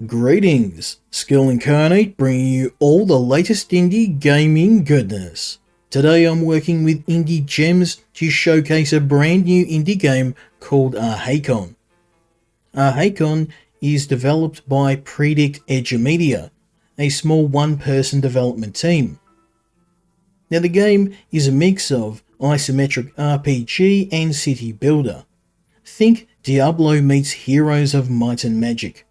Greetings, Skill Incarnate bringing you all the latest indie gaming goodness. Today I'm working with IndieGems to showcase a brand new indie game called Arhaekon. Arhaekon is developed by Predict Edge Media, a small one-person development team. Now the game is a mix of isometric RPG and city builder. Think Diablo meets Heroes of Might and Magic.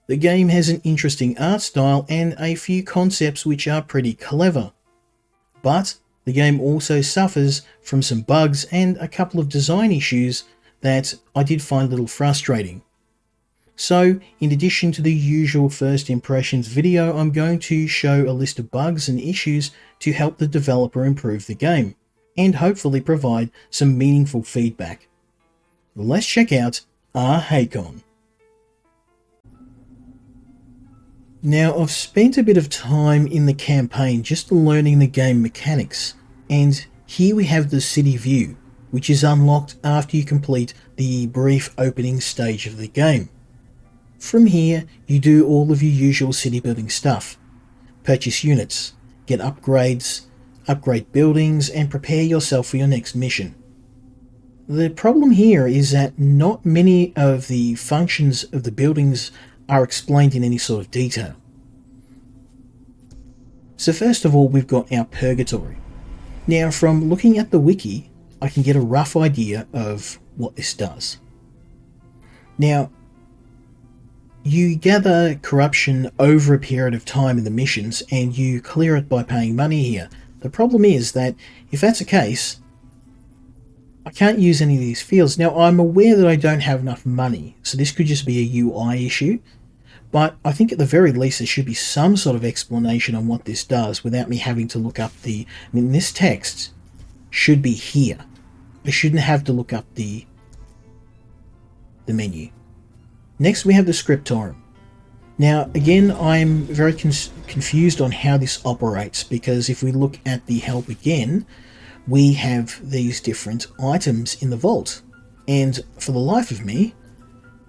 The game has an interesting art style and a few concepts which are pretty clever. But the game also suffers from some bugs and a couple of design issues that I did find a little frustrating. So, in addition to the usual first impressions video, I'm going to show a list of bugs and issues to help the developer improve the game, and hopefully provide some meaningful feedback. Let's check out Arhaekon. Now, I've spent a bit of time in the campaign just learning the game mechanics, and here we have the city view, which is unlocked after you complete the brief opening stage of the game. From here, you do all of your usual city building stuff. Purchase units, get upgrades, upgrade buildings, and prepare yourself for your next mission. The problem here is that not many of the functions of the buildings are explained in any sort of detail. So first of all, we've got our purgatory. Now, from looking at the wiki, I can get a rough idea of what this does. Now, you gather corruption over a period of time in the missions, and you clear it by paying money here. The problem is that if that's the case, I can't use any of these fields. Now, I'm aware that I don't have enough money, so this could just be a UI issue, but I think at the very least there should be some sort of explanation on what this does without me having to look up this text should be here. I shouldn't have to look up the menu. Next we have the scriptorium. Now again, I'm very confused on how this operates, because if we look at the help again, we have these different items in the vault, and for the life of me,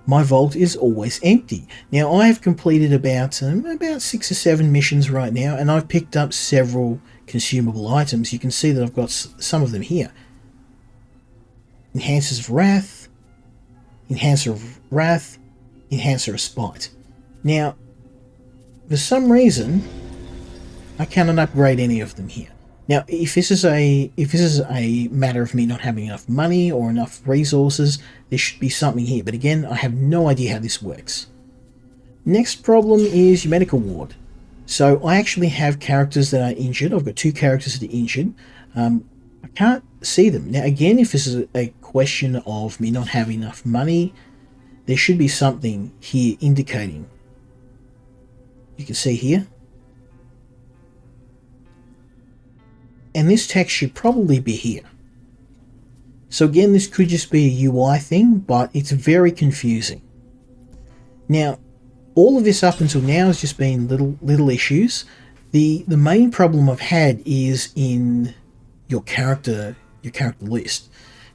my vault is always empty. Now I have completed about 6 or 7 missions right now, and I've picked up several consumable items. You can see that I've got some of them here. Enhancers of Wrath, Enhancer of Wrath, Enhancer of Spite. Now, for some reason, I cannot upgrade any of them here. Now, if this is a matter of me not having enough money or enough resources, there should be something here. But again, I have no idea how this works. Next problem is your medical ward. So I actually have characters that are injured. I've got 2 characters that are injured. I can't see them. Now, again, if this is a question of me not having enough money, there should be something here indicating. You can see here. And this text should probably be here. So again, this could just be a UI thing, but it's very confusing. Now, all of this up until now has just been little issues. The main problem I've had is in your character list.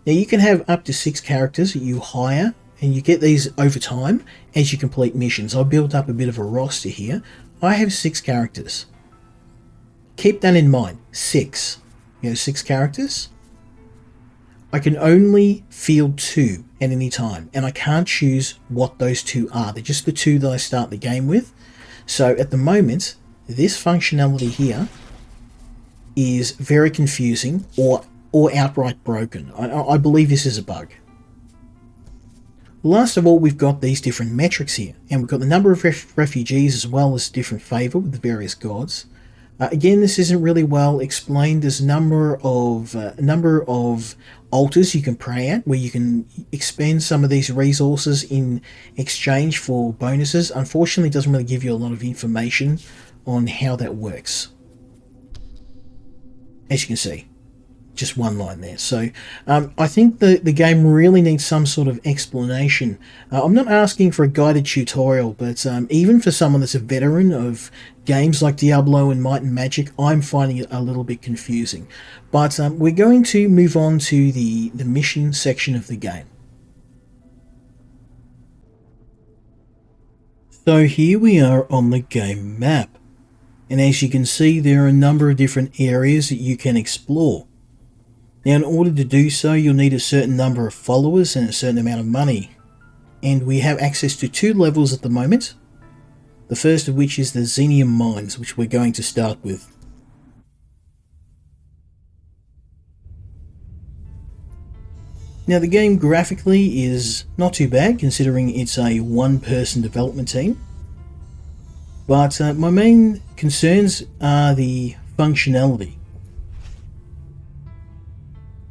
Now you can have up to 6 characters that you hire, and you get these over time as you complete missions. I've built up a bit of a roster here. I have 6 characters. Keep that in mind, 6. 6 characters. I can only field 2 at any time, and I can't choose what those 2 are. They're just the 2 that I start the game with. So at the moment, this functionality here is very confusing or outright broken. I believe this is a bug. Last of all, we've got these different metrics here, and we've got the number of refugees as well as different favour with the various gods. Again, this isn't really well explained. There's a number of altars you can pray at, where you can expend some of these resources in exchange for bonuses. Unfortunately, it doesn't really give you a lot of information on how that works. As you can see, just one line there. So I think the game really needs some sort of explanation. I'm not asking for a guided tutorial, but even for someone that's a veteran of games like Diablo and Might and Magic, I'm finding it a little bit confusing. But we're going to move on to the mission section of the game. So here we are on the game map, and as you can see there are a number of different areas that you can explore. Now in order to do so you'll need a certain number of followers and a certain amount of money, and we have access to 2 levels at the moment, the first of which is the Xenium Mines, which we're going to start with. Now the game graphically is not too bad considering it's a 1-person development team, but my main concerns are the functionality.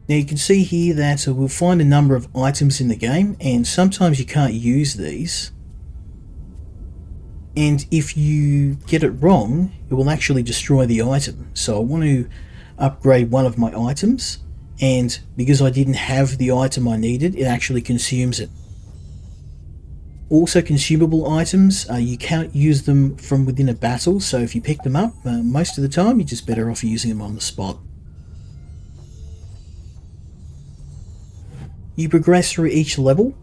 Now you can see here that we'll find a number of items in the game, and sometimes you can't use these, and if you get it wrong it will actually destroy the item. So I want to upgrade one of my items, and because I didn't have the item I needed, it actually consumes it. Also, consumable items, you can't use them from within a battle, so if you pick them up, most of the time you're just better off using them on the spot. You progress through each level,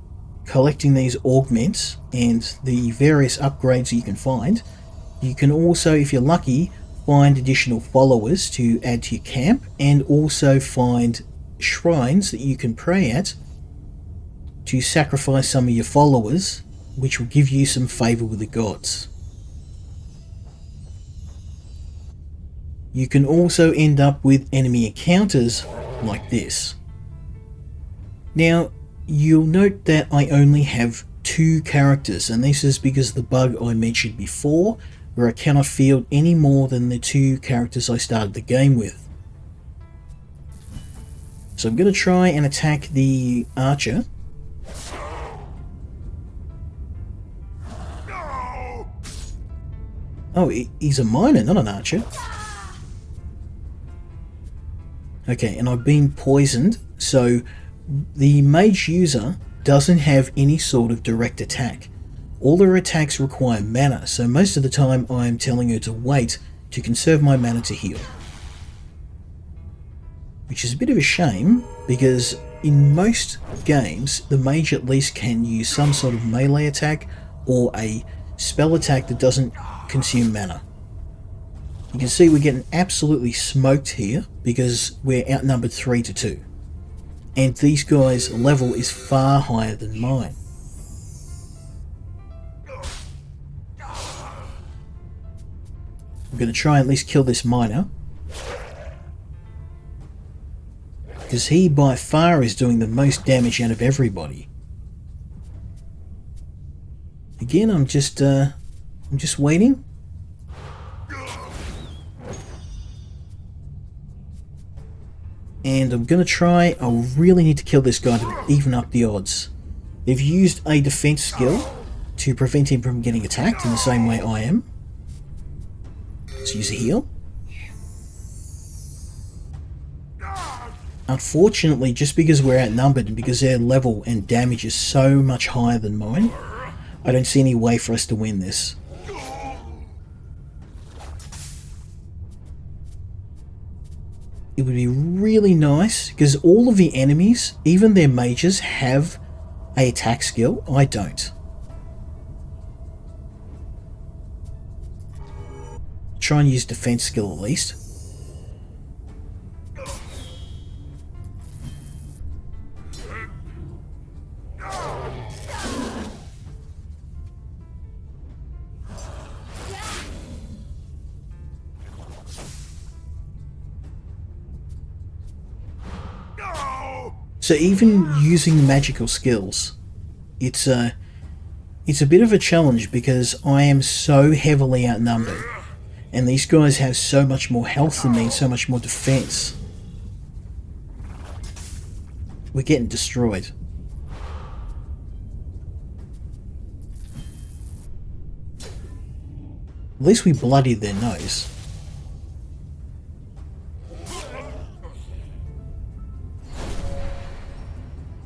collecting these augments and the various upgrades that you can find. You can also, if you're lucky, find additional followers to add to your camp, and also find shrines that you can pray at to sacrifice some of your followers, which will give you some favour with the gods. You can also end up with enemy encounters like this. Now you'll note that I only have 2 characters, and this is because of the bug I mentioned before, where I cannot field any more than the 2 characters I started the game with. So I'm going to try and attack the archer. Oh, he's a miner, not an archer. Okay, and I've been poisoned, so the mage user doesn't have any sort of direct attack. All their attacks require mana, so most of the time I'm telling her to wait to conserve my mana to heal. Which is a bit of a shame, because in most games the mage at least can use some sort of melee attack or a spell attack that doesn't consume mana. You can see we're getting absolutely smoked here because we're outnumbered 3-2. And these guys' level is far higher than mine. I'm going to try and at least kill this miner, because he by far is doing the most damage out of everybody. Again, I'm just waiting. And I'm going to try, I really need to kill this guy to even up the odds. They've used a defense skill to prevent him from getting attacked in the same way I am. Let's use a heal. Unfortunately, just because we're outnumbered and because their level and damage is so much higher than mine, I don't see any way for us to win this. It would be really nice, because all of the enemies, even their mages, have an attack skill. I don't. Try and use defense skill at least. So even using magical skills, it's a bit of a challenge because I am so heavily outnumbered, and these guys have so much more health than me and so much more defense. We're getting destroyed. At least we bloodied their nose.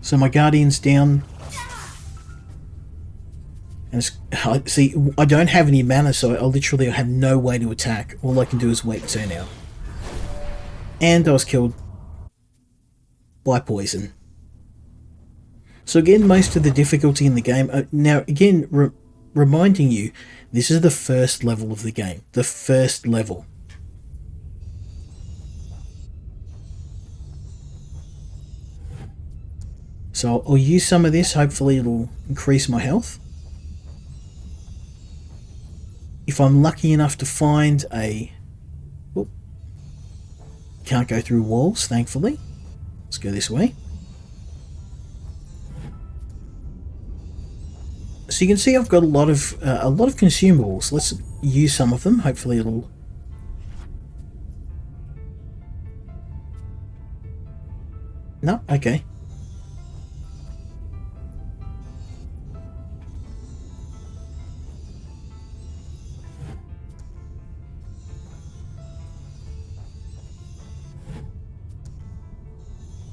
So my guardian's down. And see, I don't have any mana, so I literally have no way to attack. All I can do is wait and turn out. And I was killed by poison. So again, most of the difficulty in the game... now, again, reminding you, this is the first level of the game. The first level. So I'll use some of this, hopefully it'll increase my health. If I'm lucky enough to find a... Oh, can't go through walls, thankfully. Let's go this way. So you can see I've got a lot of consumables. Let's use some of them. Hopefully it'll... No, okay.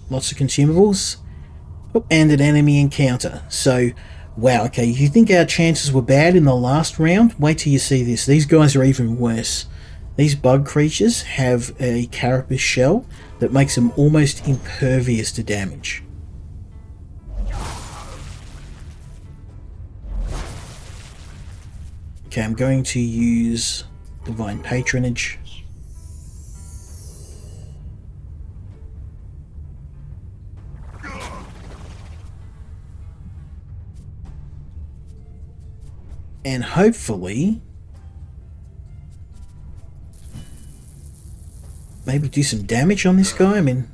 Lots of consumables. Oh, and an enemy encounter. So, wow, okay, you think our chances were bad in the last round? Wait till you see this. These guys are even worse. These bug creatures have a carapace shell that makes them almost impervious to damage. Okay, I'm going to use Divine Patronage. And hopefully, maybe do some damage on this guy. I mean,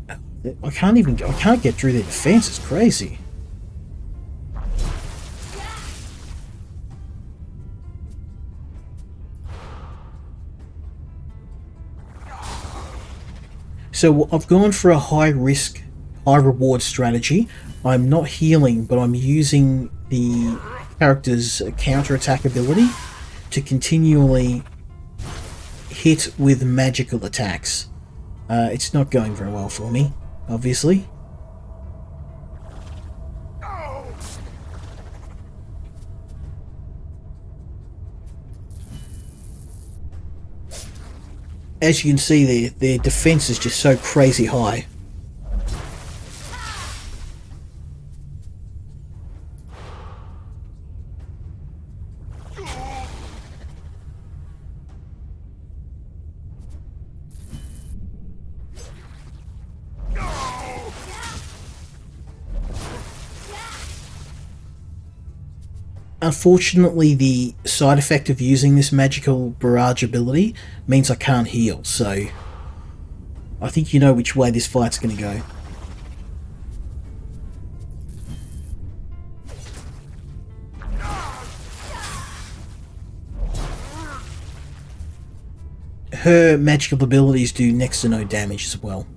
I can't get through their defense. It's crazy. So I've gone for a high risk, high reward strategy. I'm not healing, but I'm using the character's counter-attack ability to continually hit with magical attacks. It's not going very well for me, obviously. As you can see, their defense is just so crazy high. Unfortunately, the side effect of using this magical barrage ability means I can't heal, so I think you know which way this fight's going to go. Her magical abilities do next to no damage as well.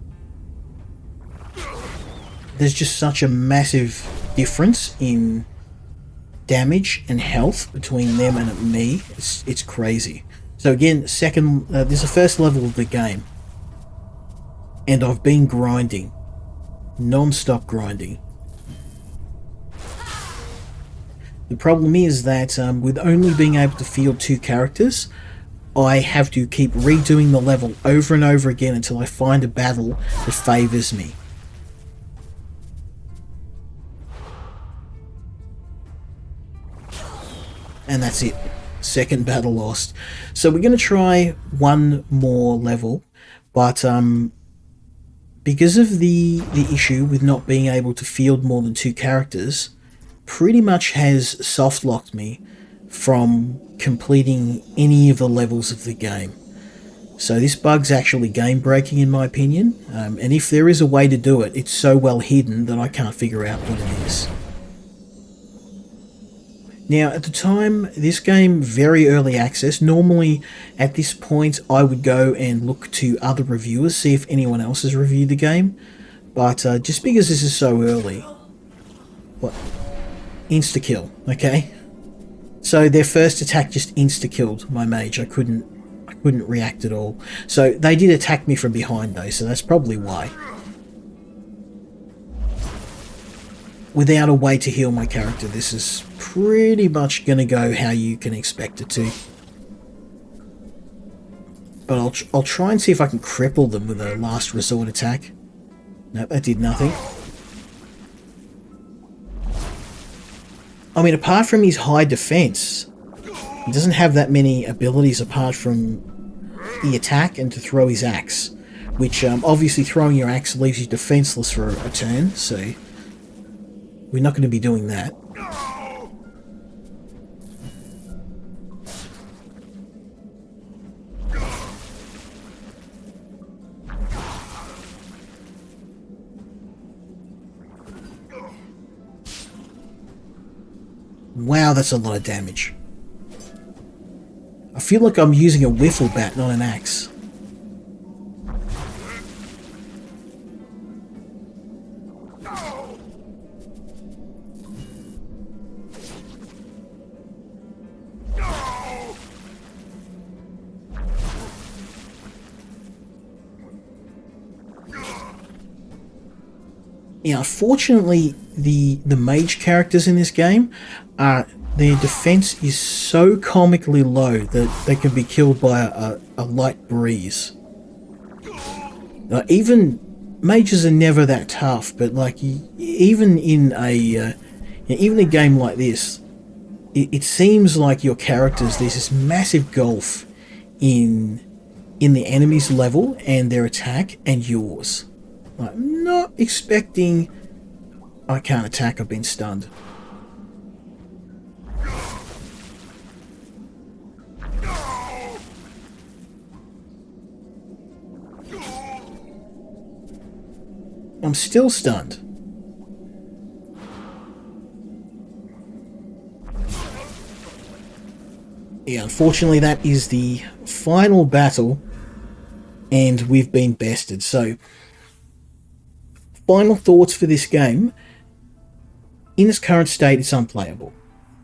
There's just such a massive difference in damage and health between them and me. It's crazy. So again, this is the first level of the game, and I've been grinding, non-stop grinding. The problem is that with only being able to field 2 characters, I have to keep redoing the level over and over again until I find a battle that favours me. And that's it. Second battle lost. So we're going to try one more level, but because of the issue with not being able to field more than 2 characters, pretty much has soft locked me from completing any of the levels of the game. So this bug's actually game breaking in my opinion, and if there is a way to do it, it's so well hidden that I can't figure out what it is. Now, at the time, this game, very early access. Normally, at this point, I would go and look to other reviewers, see if anyone else has reviewed the game. But just because this is so early... What? Insta-kill, okay? So their first attack just insta-killed my mage. I couldn't react at all. So they did attack me from behind, though, so that's probably why. Without a way to heal my character, this is pretty much going to go how you can expect it to. But I'll try and see if I can cripple them with a last resort attack. Nope, that did nothing. I mean, apart from his high defense, he doesn't have that many abilities apart from the attack and to throw his axe, which obviously throwing your axe leaves you defenseless for a turn, so we're not going to be doing that. Wow, that's a lot of damage. I feel like I'm using a wiffle bat, not an axe. Yeah, unfortunately, the mage characters in this game are their defense is so comically low that they can be killed by a light breeze. Even mages are never that tough, but like even in a game like this, it seems like your characters, there's this massive gulf in the enemy's level and their attack and yours. I'm not expecting... I can't attack, I've been stunned. I'm still stunned. Yeah, unfortunately that is the final battle and we've been bested. So, final thoughts for this game. In its current state, it's unplayable.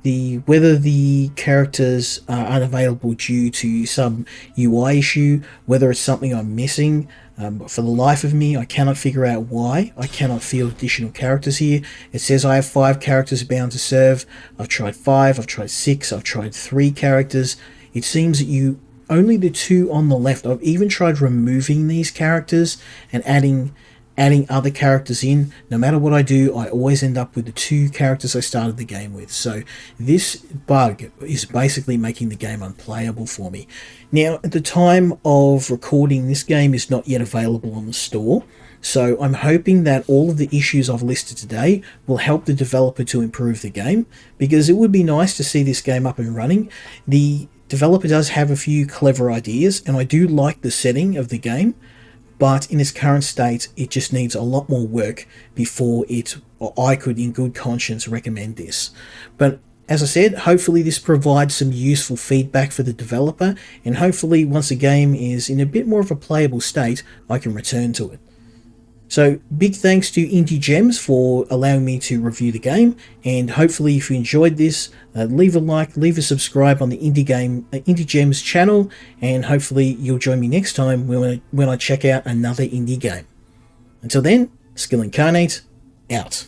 Whether the characters are unavailable due to some UI issue, whether it's something I'm missing, for the life of me, I cannot figure out why. I cannot field additional characters here. It says I have 5 characters bound to serve. I've tried 5, I've tried 6, I've tried 3 characters. It seems that only the 2 on the left. I've even tried removing these characters and adding other characters in. No matter what I do, I always end up with the 2 characters I started the game with. So this bug is basically making the game unplayable for me. Now, at the time of recording, this game is not yet available on the store. So I'm hoping that all of the issues I've listed today will help the developer to improve the game, because it would be nice to see this game up and running. The developer does have a few clever ideas, and I do like the setting of the game. But in its current state, it just needs a lot more work before I could in good conscience recommend this. But as I said, hopefully this provides some useful feedback for the developer, and hopefully once the game is in a bit more of a playable state, I can return to it. So big thanks to IndieGems for allowing me to review the game, and hopefully if you enjoyed this, leave a like, leave a subscribe on the IndieGems channel, and hopefully you'll join me next time when I check out another indie game. Until then, Skill Incarnate, out.